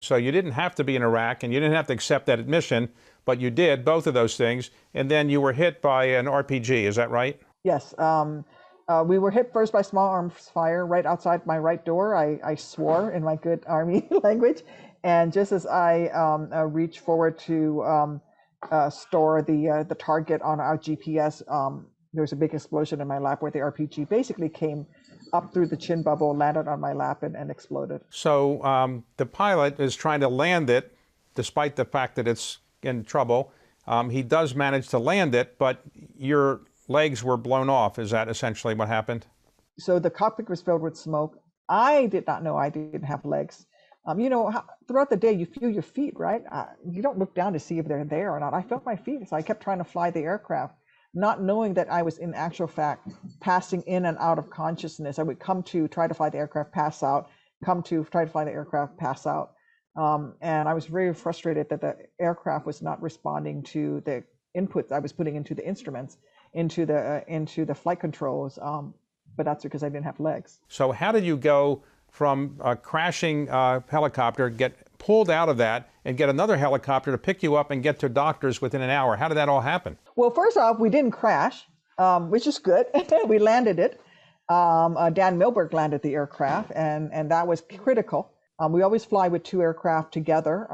So you didn't have to be in Iraq and you didn't have to accept that admission, but you did both of those things. And then you were hit by an RPG, is that right? Yes. We were hit first by small arms fire right outside my right door. I swore in my good Army language. And just as I reached forward to store the target on our GPS, there was a big explosion in my lap where the RPG basically came up through the chin bubble, landed on my lap, and exploded. So the pilot is trying to land it, despite the fact that it's in trouble. He does manage to land it, but your legs were blown off. Is that essentially what happened? So the cockpit was filled with smoke. I did not know I didn't have legs. Throughout the day, you feel your feet, right? You don't look down to see if they're there or not. I felt my feet, so I kept trying to fly the aircraft, not knowing that I was in actual fact passing in and out of consciousness. I would come to try to fly the aircraft, pass out, come to try to fly the aircraft, pass out. And I was very frustrated that the aircraft was not responding to the inputs I was putting into the instruments, into the flight controls. But that's because I didn't have legs. So how did you go from a crashing helicopter, get pulled out of that, and get another helicopter to pick you up and get to doctors within an hour? How did that all happen? Well, first off, we didn't crash, which is good. We landed it. Dan Milberg landed the aircraft, and that was critical. We always fly with two aircraft together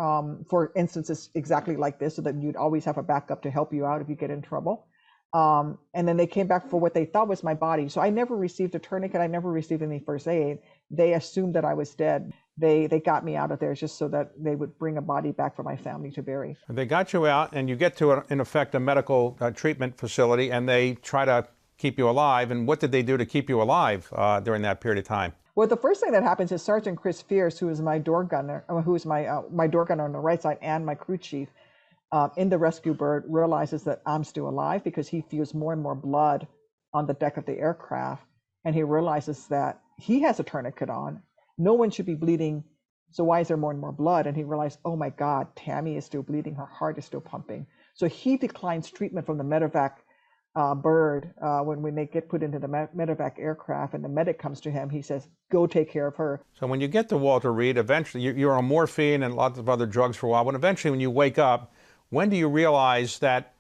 for instances exactly like this, so that you'd always have a backup to help you out if you get in trouble. And then they came back for what they thought was my body. So I never received a tourniquet. I never received any first aid. They assumed that I was dead. They got me out of there just so that they would bring a body back for my family to bury. They got you out, and you get to, in effect, a medical treatment facility, and they try to keep you alive. And what did they do to keep you alive during that period of time? Well, the first thing that happens is Sergeant Chris Fierce, who is my door gunner, my door gunner on the right side and my crew chief, in the rescue bird, realizes that I'm still alive because he feels more and more blood on the deck of the aircraft. And he realizes that he has a tourniquet on. No one should be bleeding. So why is there more and more blood? And he realized, oh my God, Tammy is still bleeding. Her heart is still pumping. So he declines treatment from the medevac bird when they get put into the medevac aircraft, and the medic comes to him. He says, go take care of her. So when you get to Walter Reed, eventually you're on morphine and lots of other drugs for a while. But eventually when you wake up, when do you realize that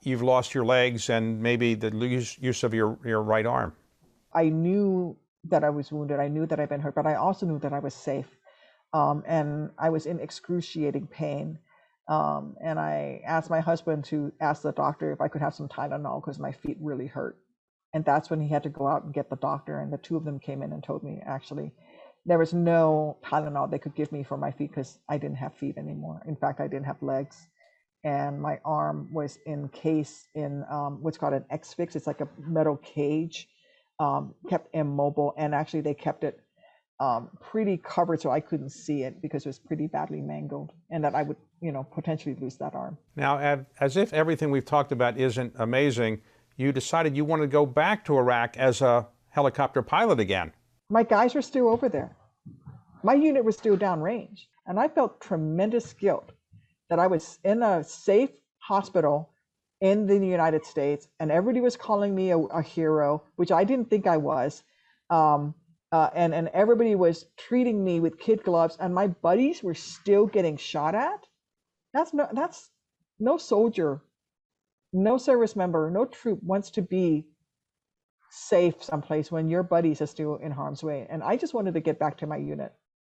you've lost your legs and maybe the use of your right arm? I knew that I was wounded. I knew that I'd been hurt, but I also knew that I was safe. And I was in excruciating pain. And I asked my husband to ask the doctor if I could have some Tylenol because my feet really hurt. And that's when he had to go out and get the doctor. And the two of them came in and told me, actually, there was no Tylenol they could give me for my feet because I didn't have feet anymore. In fact, I didn't have legs. And my arm was encased in what's called an X-Fix. It's like a metal cage, kept immobile. And actually they kept it pretty covered so I couldn't see it because it was pretty badly mangled, and that I would, potentially lose that arm. Now, as if everything we've talked about isn't amazing, you decided you wanted to go back to Iraq as a helicopter pilot again. My guys were still over there. My unit was still downrange, and I felt tremendous guilt that I was in a safe hospital in the United States, and everybody was calling me a hero, which I didn't think I was. And everybody was treating me with kid gloves, and my buddies were still getting shot at. That's no soldier, no service member, no troop wants to be safe someplace when your buddies are still in harm's way. And I just wanted to get back to my unit.